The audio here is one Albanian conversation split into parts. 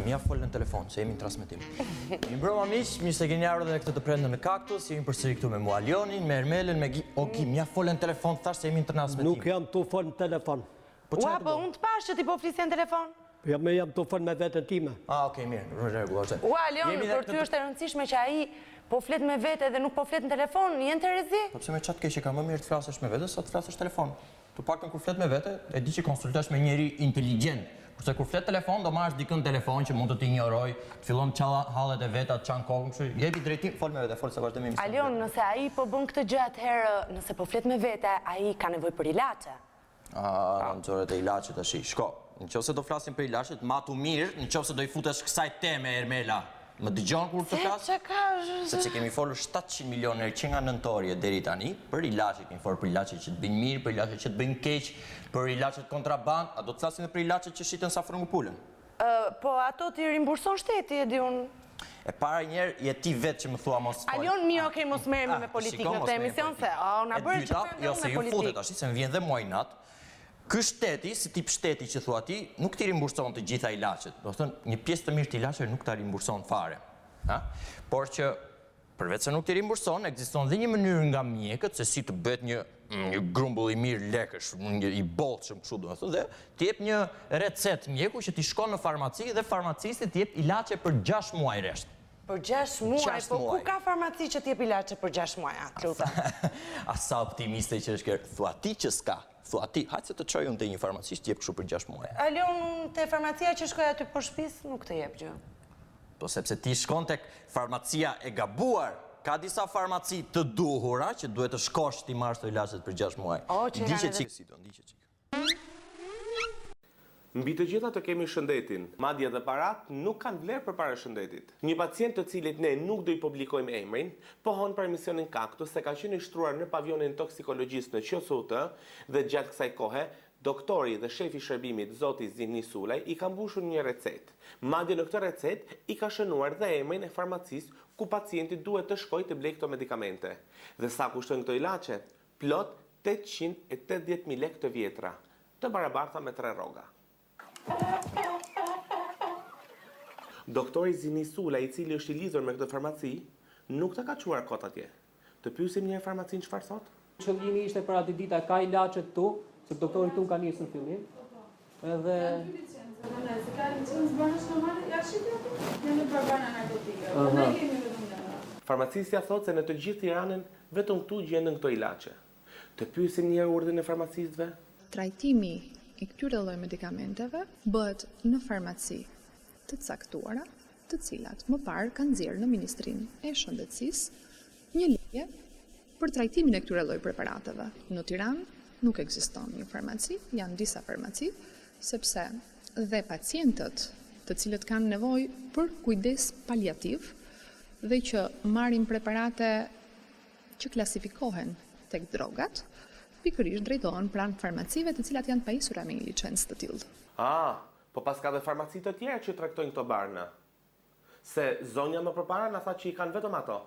Ja folë në telefon, se jemi në transmetim. Mi mbroma miq, mirë se keni ardhur edhe këtë të prendën në Kaktus, jemi përsëri këtu me mua Alionin, me Ermelën, me Gim, ja folë në telefon, thash se jemi në transmetim. Nuk jam të folë në telefon. Po unë të pash që ti po flisje në telefon? Jam të folë me vetën time. Okej, mirë, rregull. Alion, për ty është e rëndësishme që ai po flet me vete dhe nuk po flet në telefon, jenë të rrezi? Po pse me çat keq që ka më mirë të flasësh me vete se të flasësh telefon. Tu paktën kur flet me vete, e di që konsultosh me njëri inteligjent. Kurse kur flet telefon, do marrësh dikën telefon që mund të t'injoroj, të fillon të çalla hallet e veta, të çan kokën, kështu jepi drejtim, fol me vete, fol se vazhdojmë emisionin. Alion, nëse ai po bën këtë gjë atëherë, nëse po flet me vete, ai ka nevojë për ilaçe. Nxorët e ilaçit tash. Shko, nëse do flasim për ilaçet, matu mirë, nëse do i futesh kësaj teme Ermela. Më dëgjon kur të flas? Sepse kemi folur 700 milionë që nga nëntorje deri tani për ilaçe, kemi folur për ilaçe që të bëjnë mirë, për ilaçe që të bëjnë keq, për ilaçet kontraband, a do të flasim edhe për ilaçet që shiten sa frungupulën? Po ato ti rimburson shteti, e di unë. E para njerë, je ti vetë që më thua mos fol. Alion, mirë, okej, mos merremi me politikë në këtë emision, se na bëre që me politikë. Se ju futet tash, se më vjen dhe muaj nat. Ky shteti, si tip shteti që thua ti, nuk ti rimburson të gjitha ilaçet. Do të thënë, një pjesë të mirë të ilaçeve nuk ta rimburson fare. Por që përveç se nuk ti rimburson, ekziston dhe një mënyrë nga mjekët se si të bëhet një grumbull i mirë lekësh, i bollshëm kështu do të thotë, dhe ti jep një recetë mjeku që ti shkon në farmaci dhe farmacisti ti jep ilaçe për 6 muaj rresht. Për 6 muaj, po ku ka farmaci që t'jep ilaçe për 6 muaj, lutem? A sa optimiste që është kërë, thua ti që s'ka, thua ti, hajtë se të çoj unë te një farmacist t'jep kështu për 6 muaj. Alion, te farmacia që shkoj aty për shtëpis, nuk të jep gjë. Po sepse ti shkon tek farmacia e gabuar, ka disa farmaci të duhura që duhet të shkosh ti marrësh të ilaçet për 6 muaj. Ndiqet çik. Mbi të gjitha të kemi shëndetin, madje dhe parat nuk kanë vlerë përpara shëndetit. Një pacient të cilit ne nuk do i publikojmë emrin, pohon për emisionin Kaktus se ka qenë i shtruar në pavionin toksikologjist në QSUT dhe gjatë kësaj kohe, doktori dhe shefi i shërbimit zoti Zini Sulaj i ka mbushur një recetë. Madje në këtë recetë i ka shënuar dhe emrin e farmacisë ku pacienti duhet të shkojë të blejë këto medikamente. Dhe sa kushtojnë këto ilaçe? Plot 880.000 lekë të vjetra, të barabarta me 3 rroga. Doktori Zini Sulaj, i cili është i lidhur me këtë farmaci, nuk të ka quar kot atje. Të pyesim një farmacin çfarë thot? Qëllimi ishte për atë dita ka ilaçet tu, se doktori tu ka nisur në fillim. Edhe farmacisja thot se në të gjithë Tiranën vetëm këtu gjenden këto ilaçe. Të pyesim një urdhën e farmacistëve? Trajtimi i këtyre lloj medikamenteve bëhet në farmaci të caktuara, të cilat më parë kanë nxjerrë në Ministrinë e Shëndetësisë një leje për trajtimin e këtyre lloj preparateve. Në Tiranë nuk ekziston një farmaci, janë disa farmaci, sepse dhe pacientët të cilët kanë nevojë për kujdes paliativ dhe që marrin preparate që klasifikohen tek drogat, pikërisht drejtohen pranë farmacive të cilat janë pajisura me një licencë të tillë. Po pas ka dhe farmaci të tjerë që tregtojnë këto barna. Se zonja më përpara na tha që i kanë vetëm ato.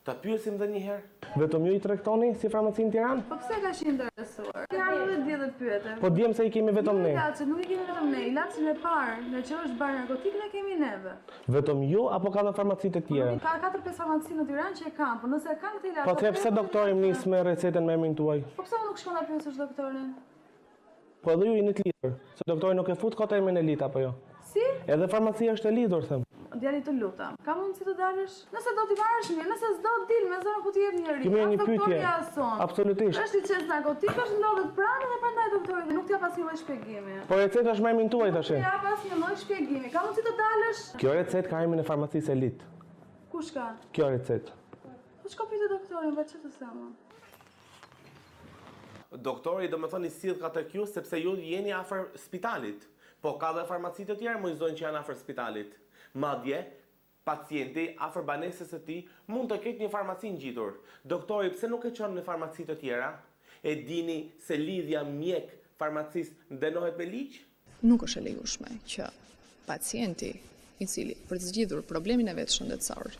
Ta pyesim edhe një herë. Vetëm ju i tregtoni si farmaci në Tiranë? Po pse ka qenë interesuar? Tiranë dhe dje dhe pyete. Po djem se i kemi vetëm ne. Nuk i kemi vetëm ne. Ilaçin e parë, në që është bar narkotik, ne kemi neve. Vetëm ju apo ka dhe farmaci të tjerë? Ka 4-5 farmaci në Tiranë që e kanë, po nëse kanë këtë ilaç. Po pse doktori më nis me recetën me emrin tuaj? Po pse nuk shkon ta pyesësh doktorin? Po edhe ju jeni të lidhur, se doktori nuk e fut kot emrin e lit apo jo? Si? Edhe farmacia është e lidhur, them. Djali të lutem. Ka mundësi të dalësh? Nëse do t'i marrësh mirë, nëse s'do dil me zonë ku t'i jep njëri. Kemi një pyetje. Absolutisht. Është licencë narkotik, është ndodhet pranë dhe prandaj doktori nuk t'ja pas një lloj shpjegimi. Po receta është me emrin tuaj tash. Ja pas një lloj shpjegimi. Ka mundësi të dalësh? Kjo recetë ka emrin e farmacisë Elit. Kush ka? Kjo recetë. Po shko pyet doktorin, vetë çfarë të them. Doktori do më thoni sill ka tek ju sepse ju jeni afër spitalit. Po ka dhe farmaci të tjerë mujzojnë që janë afër spitalit. Madje pacienti afër banesës së tij mund të ketë një farmaci ngjitur. Doktori pse nuk e çon në farmaci të tjera? E dini se lidhja mjek farmacist ndenohet me ligj? Nuk është e lejushme që pacienti i cili për të zgjidhur problemin e vet shëndetësor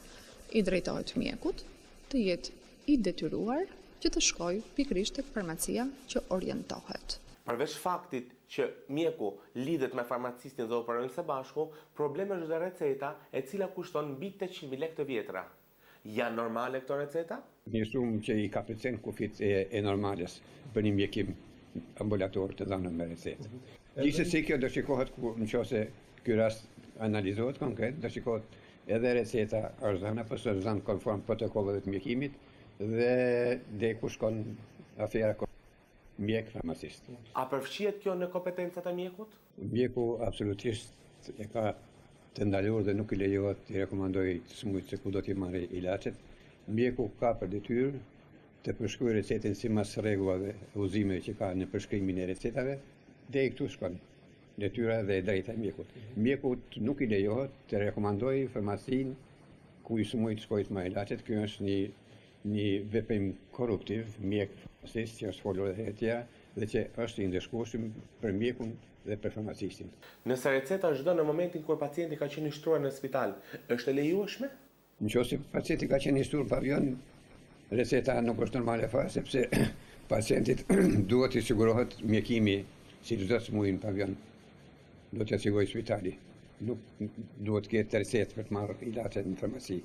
i drejtohet mjekut të jetë i detyruar që të shkojë pikërisht tek farmacia që orientohet. Përveç faktit që mjeku lidhet me farmacistin dhe operojnë së bashku, problemi është dhe receta e cila kushton mbi 800.000 lekë të vjetra. Janë normale këto receta? Një shumë që i ka përcen kufit e normales për një mjekim ambulator të dhënë me recetë. Gjithsesi kjo do shikohet në qoftë se ky rast analizohet konkret, do shikohet edhe receta është dhënë apo është dhënë konform protokolleve të mjekimit dhe ku shkon afera mjek farmacist. A përfshihet kjo në kompetencat e mjekut? Mjeku absolutisht e ka të ndaluar dhe nuk i lejohet të rekomandojë të smujt se ku do t'i marrë ilaçet. Mjeku ka për detyrë të përshkruajë recetën sipas rregullave udhëzimeve që ka në përshkrimin e recetave dhe i këtu shkon detyra dhe e drejta e mjekut. Mjekut nuk i lejohet të rekomandojë farmacin ku i smujt shkojnë të marrë ilaçet. Kjo është një veprim korruptiv, mjek farmacist që është folur edhe tjera dhe që është i ndeshkueshëm për mjekun dhe për farmacistin. Nëse receta është dhënë në momentin kur pacienti ka qenë i shtruar në spital, është e lejueshme? Nëse pacienti ka qenë i shtuar në pavion, receta nuk është normale fare sepse pacientit duhet i sigurohet mjekimi si çdo smuj në pavion. Do t'i sigurojë spitali. Nuk duhet të ketë recetë për të marrë ilaçe në farmaci.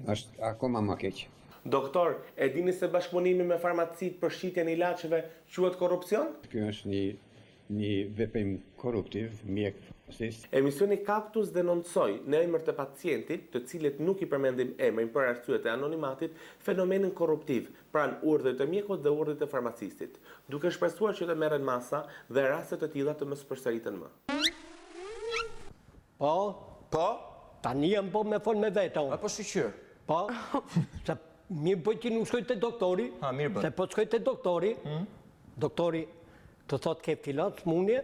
Është akoma më keq. Doktor, e dini se bashkëpunimi me farmacit për shitjen e ilaçeve quhet korrupsion? Kjo është një veprim korruptiv, mjek farmacist. Emisioni Kaktus denoncoi në emër të pacientit, të cilët nuk i përmendim emrin për arsyet e anonimatit, fenomenin korruptiv pranë urdhrit të mjekut dhe urdhrit të farmacistit, duke shpresuar që të merren masa dhe raste të tilla të mos përsëriten më. Po, tani jam po me fol me vetë. Apo shqyr? Po, se mirë bëj që nuk shkoj të doktori, se po shkoj të doktori, doktori të thot ke filan smundje,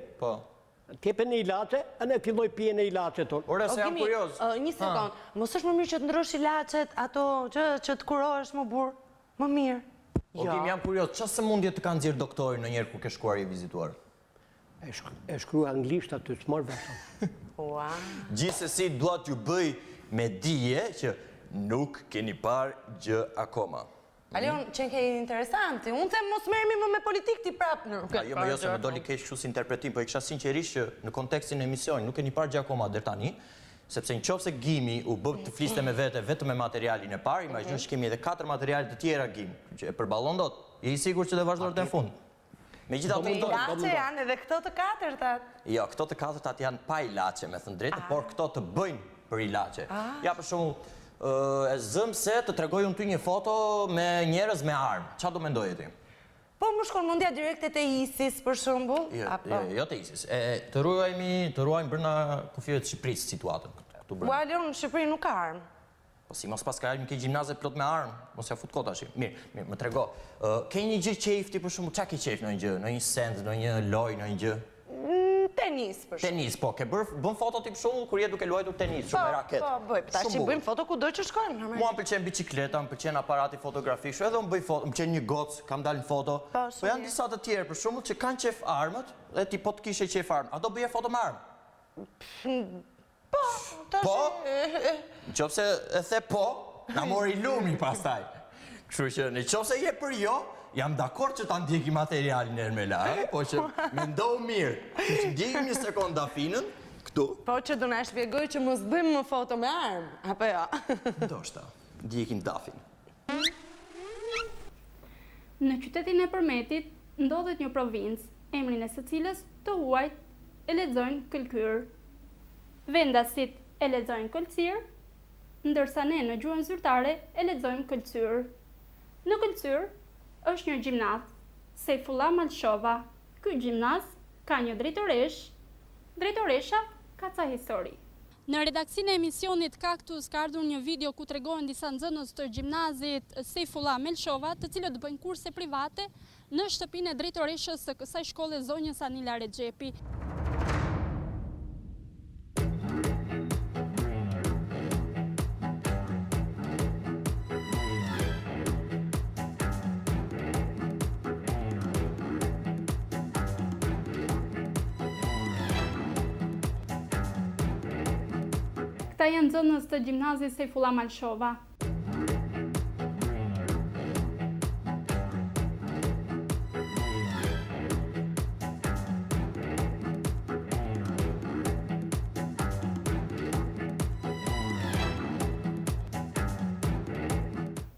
t'jepe në ilaçe, e ne filloj pije në ilaçe tonë. Ore, se jam kurioz. Një sekund, mos është më mirë që të ndrosh ilaçet, ato që të kurohesh më burr, më mirë. O, Kim, jam kurioz, çfarë sëmundje të kanë nxjerr doktori ndonjëherë kur ke shkuar i vizituar? E shkru anglisht aty smor vetëm. Gjithsesi dua t'ju bëj me dije që nuk keni parë gjë akoma. Aleon, që ke interesanti, unë them mos merremi më me politik ti prapë. Jo, më jo se më doli keq kështu si interpretim, po e kisha sinqerisht që në kontekstin e emisionit nuk keni parë gjë akoma deri tani, sepse nëse Gimi u bë të fliste me vete vetëm me materialin e parë, imagjino që kemi edhe 4 materiale të tjera Gim, që e përballon dot. Je i sigurt që do vazhdon deri në fund? Megjithatë, ilaçe janë edhe këto të 4-tat. Jo, këto të 4-tat janë pa ilaçe, me thënë drejtë, por këto të bëjnë për ilaçe. Ja, për shembull, e zëm se të tregoj unë ty një foto me njerëz me armë. Qa do mendoje ti? Po më shkon mundja direkte te ISIS, për shembull? Jo te ISIS. Të ruajmë brenda kufive të Shqipërisë situatën. Po Aleon, në Shqipëri nuk ka armë. Po si mos pas ka armë, ke gjimnaze plot me armë. Mos ja fut kot tash. Mirë, më trego. Ke një gjë qefti për shembull, çka ke qef në një gjë, në një send, në një lojë, në një gjë? Tenis, për shumë. Tenis, po, ke bën foto tip shumë kur je duke luajtur tenis, shumë me raket. Po, bëj, tash i bëjmë foto kudo që shkojmë. Mua më pëlqen bicikleta, më pëlqen aparati fotografik, edhe unë bëj foto, më pëlqen një gocë, kam dalë në foto. Po janë disa të tjerë, për shembull, që kanë qef armët, dhe ti po të kishe qef armë. A do bëje foto me armë? Po, tash. Po? Nëse e the po, na mori lumi pastaj. Kështu që nëse je për jo, jam dakord që ta ndjekim materialin Ermela, po që mendoj mirë. Që ndjekim një sekond Dafinën, këtu. Po që do na shpjegoj që mos bëjmë më foto me armë, apo jo? Ndoshta, ndjekim Dafin. Në qytetin e Përmetit ndodhet një provincë, emrin e së cilës të huajt e lexojnë këlkyr. Vendasit e lexojnë këlcyr, ndërsa ne në gjuhën zyrtare e lexojmë këlcyr. Në këlcyr është një gjimnaz, Sejfullah Malshova. Ky gjimnaz ka një drejtoresh, drejtoresha ka ca histori. Në redaksinë e emisionit Kaktus ka ardhur një video ku tregohen disa nxënës të gjimnazit Sejfullah Malshova, të cilët bëjnë kurse private në shtëpinë e drejtoreshës së kësaj shkolle, zonjës Anila Rexhepi. Këta janë nxënës të gjimnazit Sejfullah Malshova.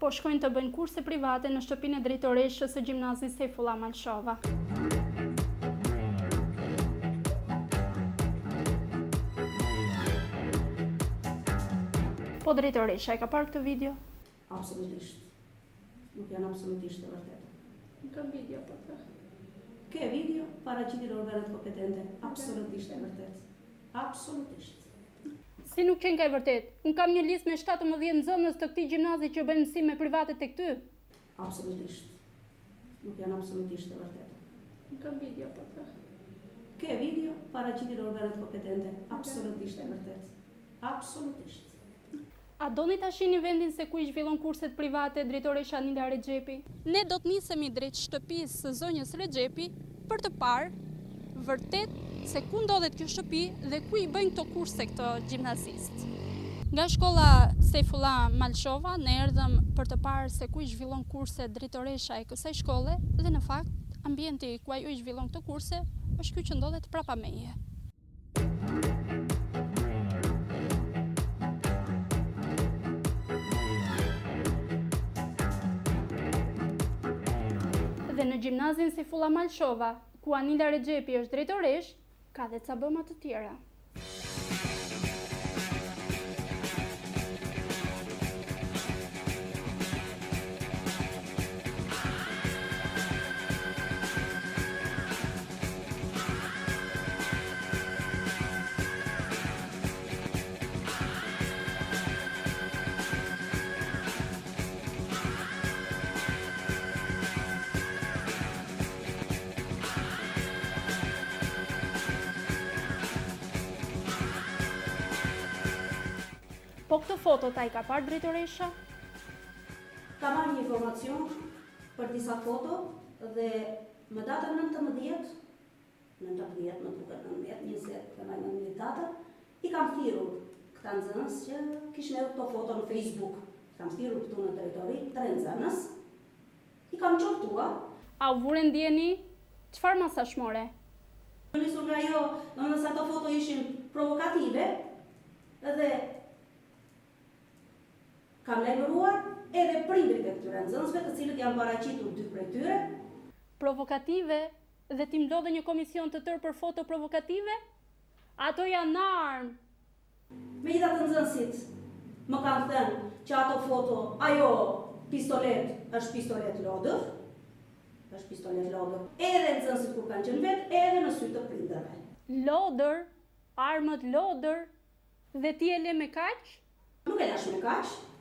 po shkojnë të bëjnë kurse private në shtëpinë e drejtoreshës së gjimnazit Sejfullah Malshova. Po drejtoresha e ka parë këtë video? Absolutisht. Nuk janë absolutisht të vërtetë. Nuk ka video po të. Ke video, paraqitur organet kompetente. Absolutisht e vërtetë. Absolutisht. Si nuk qenë ka e vërtet? Unë kam një listë me 17 nxënës të këtij gjimnazi që bëjnë mësime private tek ty. Absolutisht. Nuk janë absolutisht të vërtetë. Nuk kam video po të. Ke video, paraqitur organet kompetente. Absolutisht e vërtetë. Absolutisht. A doni ta shihni vendin se ku i zhvillon kurset private drejtoresha Nida Rexhepi? Ne do të nisemi drejt shtëpisë së zonjës Rexhepi për të parë vërtet se ku ndodhet kjo shtëpi dhe ku i bëjnë këto kurse këto gjimnazist. Nga shkolla Sejfullah Malshova ne erdhëm për të parë se ku i zhvillon kurse drejtoresha e kësaj shkolle dhe në fakt ambienti ku ajo i zhvillon këto kurse është ky që ndodhet prapa meje. Dhe në gjimnazin Sejfullah Malshova, ku Nida Rexhepi është drejtoresh, ka dhe ca bëma të tjera. Po këtë foto ta i ka parë drejtoresha? Ka marrë një informacion për disa foto dhe më datën 19, më duket 19, 20, këna 19 data, i kam thirrur këta nxënës që kishin edhe këto foto në Facebook. Kam thirrur këtu në drejtori, 3 nxënës, i kam qortuar. A u vure ndjeni? Çfarë masashmore? Nisur nga jo, domethënë ato foto ishin provokative dhe kam lajmëruar edhe prindrit e këtyre nxënësve, të cilët janë paraqitur 2 prej tyre. Provokative? Dhe ti mblodhe një komision të tërë për foto provokative? Ato janë armë. Megjithatë nxënësit më kanë thënë që ato foto, ajo pistolet është pistolet lodër. Është pistolet lodër. Edhe nxënësit kur kanë qenë vetë, edhe në sy të prindërve. Lodër, armët lodër, dhe ti e le me kaq? Nuk e lash me kaq.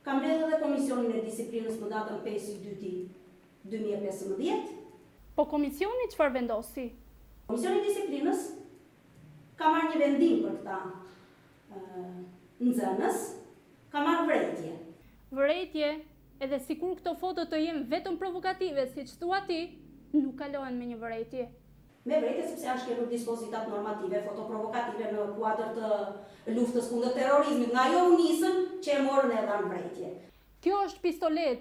Kam mbledhur edhe komisionin e disiplinës më datën 5/2/2015. Po komisioni çfarë vendosi? Komisioni i disiplinës ka marrë një vendim për këta nxënës, ka marrë vërejtje. Vërejtje, edhe sikur këto foto të jenë vetëm provokative, siç thua ti, nuk kalohen me një vërejtje. Me vërejtje sepse janë shkelur dispozitat normative, fotoprovokative në kuadër të luftës kundër terrorizmit, nga ajo u nisën që e morën edhe në vërejtje. Kjo është pistolet,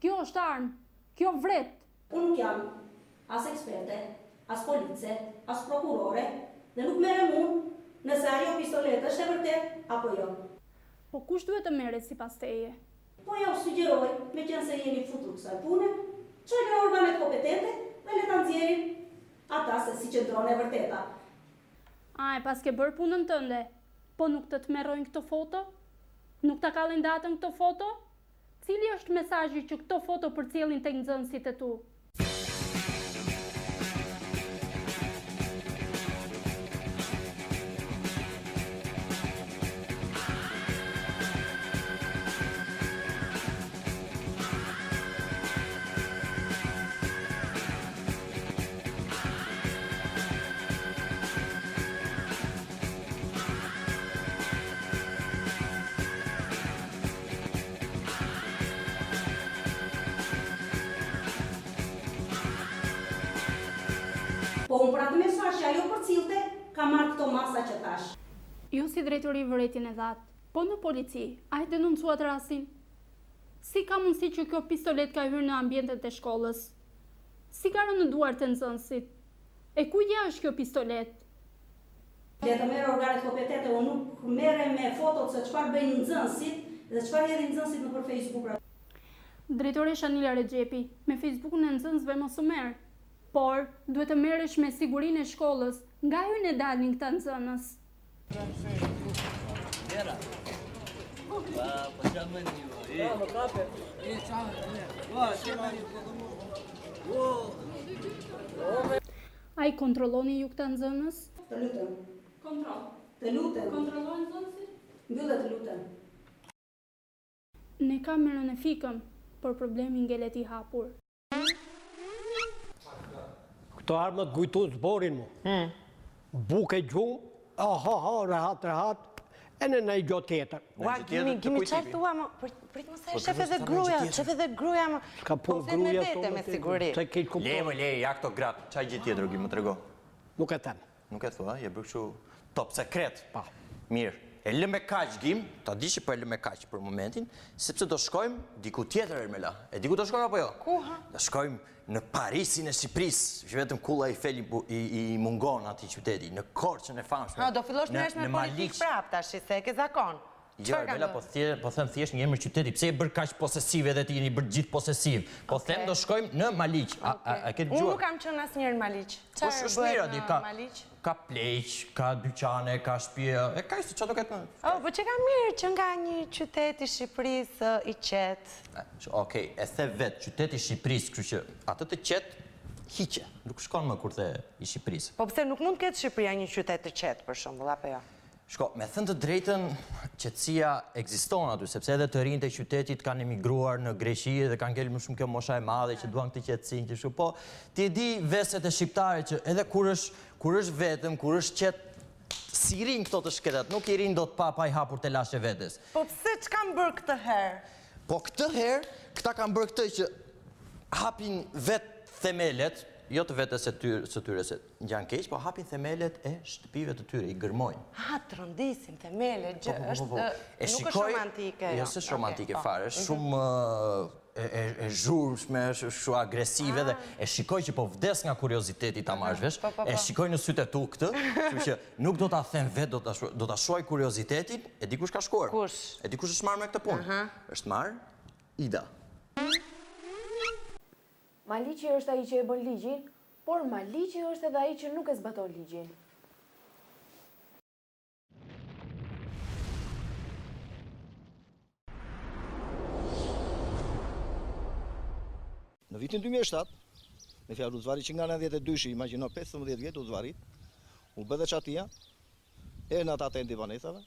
kjo është armë, kjo vret. Unë nuk jam as eksperte, as police, as prokurore, dhe nuk merrem unë nëse ajo pistolet është e vërtet apo jo. Po kush duhet të merret sipas teje? Po ja u sugjeroj, meqense jeni futur kësaj pune, çojmë organet kompetente dhe le ta nxjerrin ata se si qëndron e vërteta. A, e pas ke bërë punën tënde, po nuk të merrojnë këto foto? Nuk ta kallin datën këto foto? Cili është mesazhi që këto foto përcjellin tek nxënësit e tu? Po unë për atë mesazh që ajo përcillte, ka marrë këto masa që tash. Ju si drejtori vërejtjen e dhat, po në polici, a e denoncuat rastin? Si ka mundësi që kjo pistolet ka hyrë në ambientet e shkollës? Si ka rënë në duart e nxënësit? E ku ja është kjo pistolet? Le të merr organet kompetente, unë nuk merrem me fotot se çfarë bëjnë nxënësit dhe çfarë hedhin nxënësit nëpër Facebook. Drejtoresha Nila Rexhepi, me Facebookun e nxënësve mos u merr, por duhet të merresh me sigurinë e shkollës, nga hyrën e dalin këta nxënës. A i kontrolloni ju këta nxënës? Të lutem. Kontroll. Të lutem. Kontrollojnë nxënësit? Mbyllë të lutem. Ne kamerën e fikëm, por problemi ngelet i hapur. Këto armët gujtu zborin mu. Buke gjumë, rehat, e në nëjë gjo tjetër. Ua, kimi qartë tua, prit më se shef edhe gruja, më. Ka Po flet me vete me siguri. Le, ja këto gratë, qaj gjithë tjetër, gjë më të rego? Nuk e them. Nuk e thua, je bërë kështu top sekret. Pa. Mirë, e lë me kaq gjim, ta di që po e lë me kaq për momentin, sepse do shkojmë diku tjetër Ermela. E diku do shkojmë apo jo? Ku ha? Do shkojmë në Parisin e Shqipërisë, që vetëm kulla i mungon ati qyteti, në Korçën e famshme. Do fillosh të nesh me politikë prap tash, se e ke zakon. Jo, Ermela, po them thjesht një emër qyteti, pse e bërë kaq posesiv edhe ti jeni bërë gjithë posesiv. Po them do shkojmë në Maliq. A ke dëgjuar? Unë nuk kam qenë asnjëherë në Maliq. Po shmirë di ka Maliq? Ka pleq, ka dyqane, ka shtëpi, e ka ishte çfarë do ketë. Po që ka mirë që nga një qytet i Shqipërisë i qetë. Okej, e the vetë qyteti i Shqipërisë, kështu që atë të qetë hiqe, nuk shkon më kur the i Shqipërisë. Po pse nuk mund të ketë Shqipëria një qytet të qetë për shembull, apo jo? Shko, me thënë të drejtën, qetësia ekziston aty, sepse edhe të rinjtë e qytetit kanë emigruar në Greqi dhe kanë ngel më shumë kjo mosha e madhe që duan këtë qetësinë që po ti e di veset e shqiptare që edhe kur është vetëm, kur është qetë si rinë këto të shkretat, nuk i rinë do të pa i hapur të lashe vetes. Po pse që kanë bërë këtë herë? Po këtë herë, këta kanë bërë këtë që hapin vetë themelet, jo të vetës së tyre se ngjan keq, po hapin themelet e shtëpive të tyre, i gërmojnë. Ha, të rëndisin themelet, nuk është romantike. Jo, se është romantike fare, është shumë e zhurmshme, shumë agresive dhe e shikoj që po vdes nga kurioziteti ta marrësh vesh, e shikoj në sytë e tu këtë, kështu që nuk do ta them vetë, do ta shoh kuriozitetin, e di kush ka shkuar. Kush? E di kush është marrë me këtë punë? Është marrë Ida. Maliqi është ai që e bën ligjin, por Maliqi është edhe ai që nuk e zbaton ligjin. Në vitin 2007, me fjalë Uzvari që nga 92-shi, imagjino 15 vjet Uzvarit, u bë dhe çatia, në ata të divanesave,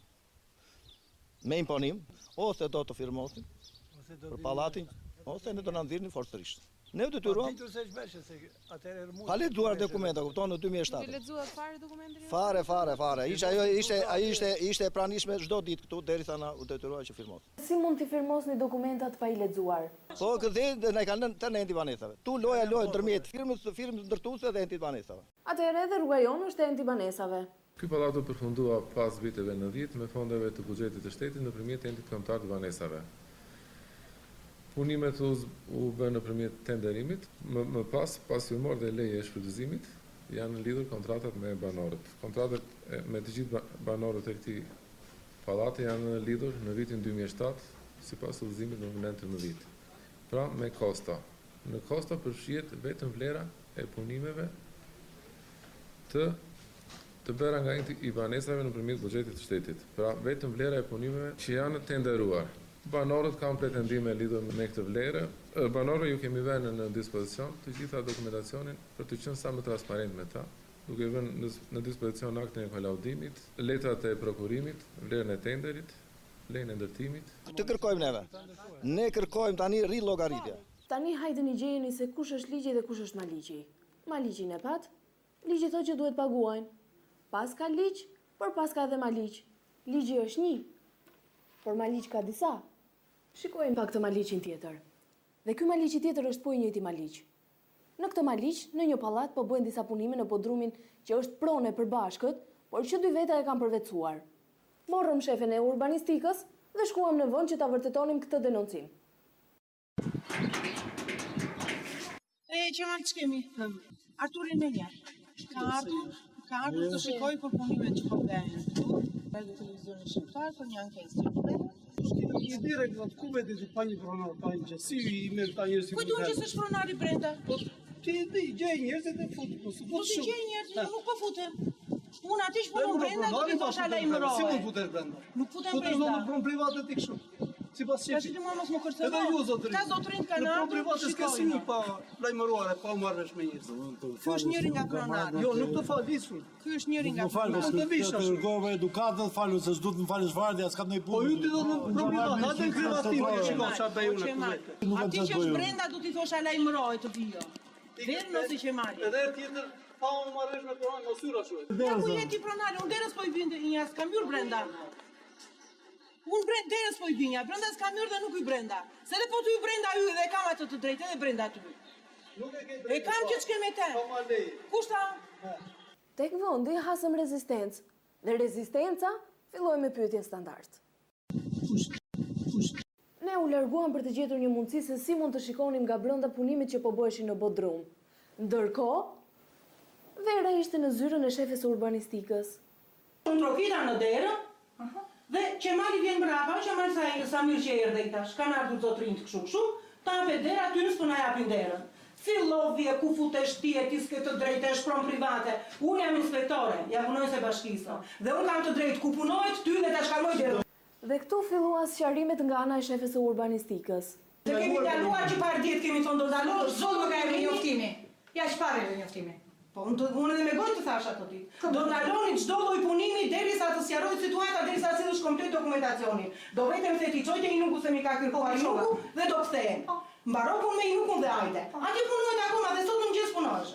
me imponim, ose do të firmosin për pallatin, ose ne do na nxirrnin forcërisht. Ne u detyruam. Pa lexuar dokumenta, kupton, në 2007. Ti lexuar fare dokumentin? Fare. Ishte e pranishme çdo ditë këtu derisa na u detyrua që firmos. Si mund t'i firmosni dokumentat pa i lexuar? Po këtë na kanë të enti banesave. Tu loja ndërmjet firmës ndërtuese dhe enti banesave. Atëherë edhe rruga jonë është e enti banesave. Ky pallat u përfundua pas viteve 90 me fondeve të buxhetit të shtetit nëpërmjet entit kombëtar të banesave. Punimet u bën nëpërmjet tenderimit, më pas firmuar dhe leje e shfrytëzimit, janë lidhur kontratat me banorët. Kontratat me të gjithë banorët e këtij pallati janë lidhur në vitin 2007, sipas udhëzimit në 19. Pra me kosta. Në kosta përfshihet vetëm vlera e punimeve të bëra nga enti i banesave nëpërmjet buxhetit të shtetit. Pra vetëm vlera e punimeve që janë tenderuar. Banorët kanë pretendime lidhur me këtë vlerë. Banorëve ju kemi vënë në dispozicion të gjitha dokumentacionin për të qenë sa më transparent me ta, duke vënë në dispozicion aktin e kolaudimit, letrat e prokurimit, vlerën e tenderit, lejen e ndërtimit. Të kërkojmë neve. Ne kërkojmë tani rillogaritje. Tani hajde një gjejeni se kush është ligji dhe kush është maliqi. Maliqin e pat, ligji thotë që duhet paguajnë. Pas ka ligj, por pas ka edhe maliq. Ligji është një, por maliq ka disa. Shikojmë pak të maliqin tjetër. Dhe ky maliqi tjetër është po i njëjti maliq. Në këtë maliq, në një pallat po bëhen disa punime në podrumin që është pronë e përbashkët, por që dy veta e kanë përvetësuar. Morëm shefin e urbanistikës dhe shkuam në vend që ta vërtetonim këtë denoncim. Që marrë që kemi? Arturin e njerë. Ka ardhur të shikoj për punimet që po bëhen këtu, për televizionin shqiptar, për një ankesë të I direkt ku vete që pa një pronar, pa një gjë. Si I merr ta njerëzit. Kujt unë që s'është pronari brenda? Ti di, gjej njerëzit e fut. Po ti gjej njerëzit, nuk po futem. Unë aty shpunon brenda, do t'i thosha lajmërore. Si mund futesh brenda? Nuk futem brenda. Po të pron private ti kështu. Sipas çepit. Tash ti mos më kërcëno. Edhe ju zotërin. Ka zotërin kanë ardhur. Në private s'ka si një pa lajmëruare, pa marrësh me njerëz. Ky është njëri nga pronarët. Jo, nuk të falisur. Ky është njëri nga pronarët. Të kërkove edukatën, falu se s'duhet më falësh vardhja, s'ka ndonjë punë. Po ju ti do të privat, atë në privatim, shikoj çfarë bëj unë këtu. Aty që është brenda do t'i thosha lajmëroj të vijo. Derën ose që marri. Edhe tjetër, pa unë marrësh me pronar, mos hyr ashtu. Ja ku jeti pronari, unë derës po I vinte një as kam hyrë brenda. Unë derës po I vinja, brenda s'kam hyrë dhe nuk I brenda. Se dhe po t'y brenda hy dhe kam atë të drejtë edhe brenda ty. E kam që t'shkem e te. Kushta? Tek vendi hasëm rezistencë. Dhe rezistenca filloi me pyetjen standard. Ne u larguam për të gjetur një mundësi se si mund të shikonim nga brenda punimit që po bëheshin në Bodrum. Ndërkohë, Vera ishte në zyrën e shefes së urbanistikës. Unë trokita në derën, dhe Qemali vjen mbrapa, Qemali sa mirë që erdhe i tash, kanë ardhur zotrin të kështu, ta hapet dera, aty nësë për na japin derën. Fillovje, ku futesh ti e ti s'ke të drejtë e shpron private. Unë jam inspektore, ja punoj se bashkisë, dhe unë kam të drejtë ku punojt, ty dhe ta shkalloj derën. Dhe këtu fillua sqarimet nga ana e shefes së urbanistikës. Se kemi daluar që parë djetë kemi thonë do dalosh, zonë ka e njoftimi. Ja që parë e njoftimi. Po, unë edhe me gojë të thash ato ti. Do ndaloni çdo lloj punimi derisa të sqarohet situata, derisa sillesh komplet dokumentacionin. Do vetëm se ti çojte I nuku se mi ka kërkuar nuku dhe do kthehen. Mbaro punë me I nukun dhe hajde. Aty punojnë akoma dhe sot në mëngjes punosh.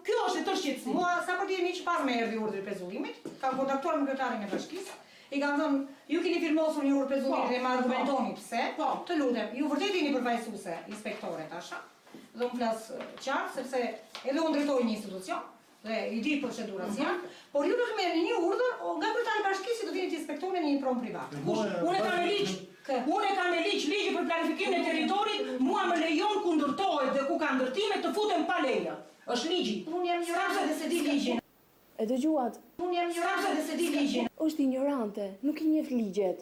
Kjo është e tërë shqetësim. Mua sa për tjeni që pas me erdhi urdhri pezullimit, kam kontaktuar me kryetarin e bashkisë. I kam thënë, ju keni firmosur një urdhër pezullimit dhe më argumentoni pse. Po, të lutem, ju vërtet jeni përfaqësuese inspektore tasha. Dhe unë flas qartë sepse edhe unë drejtoj një institucion dhe I di procedurat si janë, por ju do të merrni një urdhër nga kryetari I bashkisë do vini të inspektoni në një pronë private. Unë e kam me ligj. Unë e kam me ligji për planifikimin e territorit, mua më lejon ku ndërtohet dhe ku ka ndërtime të futem pa leje. Është ligji. Unë jam ignorante dhe se di ligjin. E dëgjuat. Unë jam ignorante dhe se di ligjin. Është ignorante, nuk I njeh ligjet.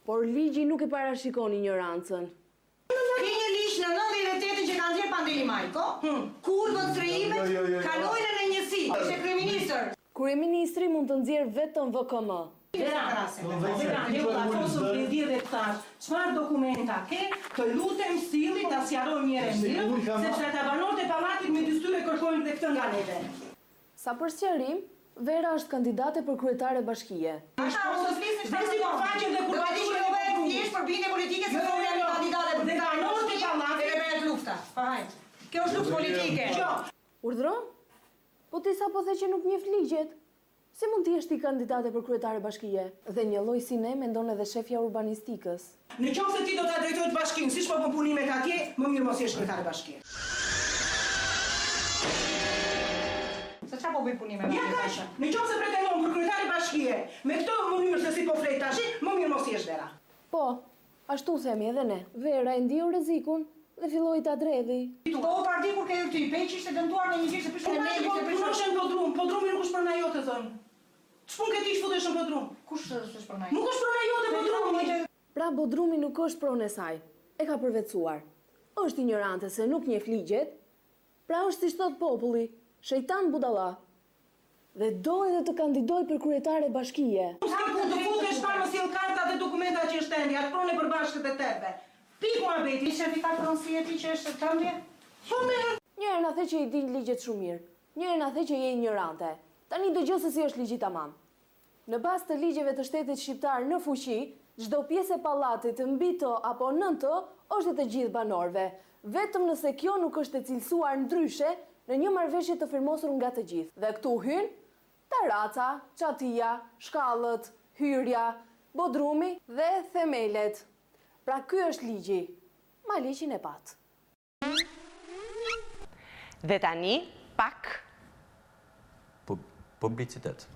Por ligji nuk I parashikon ignorancën. Ke një ligj në 98 që ka nxjerr Pandeli Majko, kur do të krijimet kalojnë në njësi. Ishte kryeministër. Kryeministri mund të nxjerrë vetëm VKM. Çfarë dokumenta ke, të lutem silli ta sqarojmë një herë, sepse ata banorët e pallatit me dystyre kërkojnë dhe këtë nga neve. Sa për sqarim, Vera është kandidate për kryetare bashkie. Ata mos flisni çfarë do faqen dhe kur pati shkruaj thjesht për bindje politike se unë jam kandidate për banorët e pallatit e merret lufta. Pa hajt. Kjo është luftë politike. Urdhron? Po ti sapo the që nuk njeh ligjet. Si mund të jesh ti kandidate për kryetare bashkie? Dhe një lloj si ne mendon edhe shefja urbanistikës. Në qoftë se ti do ta drejtosh bashkinë, siç po bën punimet atje, më mirë mos jesh kryetare bashkie. Se çfarë po bëj punime me atje? Në qoftë se pretendon për kryetare bashkie, me këtë mënyrë se si po flet tash, më mirë mos jesh Vera. Po, ashtu themi edhe ne. Vera e ndiu rrezikun dhe filloi ta dredhi. Po parti kur ke ty, Peqi ishte dëmtuar në një gjë se pishën e melit se punoshën Bodrumi nuk është prona jote thon. Ç'pun ke ti shfutesh në Bodrum? Kush është prona? Nuk është prona jote Bodrumi. Pra Bodrumi nuk është pronë e saj. E ka përvetësuar. Është ignorante se nuk njeh ligjet. Pra është si thot populli, shejtan budalla. Dhe do edhe të kandidoj për kryetare bashkie. S'ke ku të futesh pa mos sjell karta dhe dokumenta që është ende, atë pronë për bashkët e tebe. Piku abeti, certifikat pronësie ti që është tëndje? Po merr. Njëherë na the që I din ligjet shumë mirë. Njëherë na the që je ignorante. Tani dëgjoj se si është ligji tamam. Në bazë të ligjeve të shtetit shqiptar në fuqi, çdo pjesë e pallatit mbi të apo nën të është e të gjithë banorëve, vetëm nëse kjo nuk është e cilësuar ndryshe në një marrëveshje të firmosur nga të gjithë. Dhe këtu hyn Taraca, Çatia, Shkallët, Hyrja, Bodrumi dhe themelet. Pra ky është ligji. Ma ligjin e pat. Dhe tani, pak Publicitet.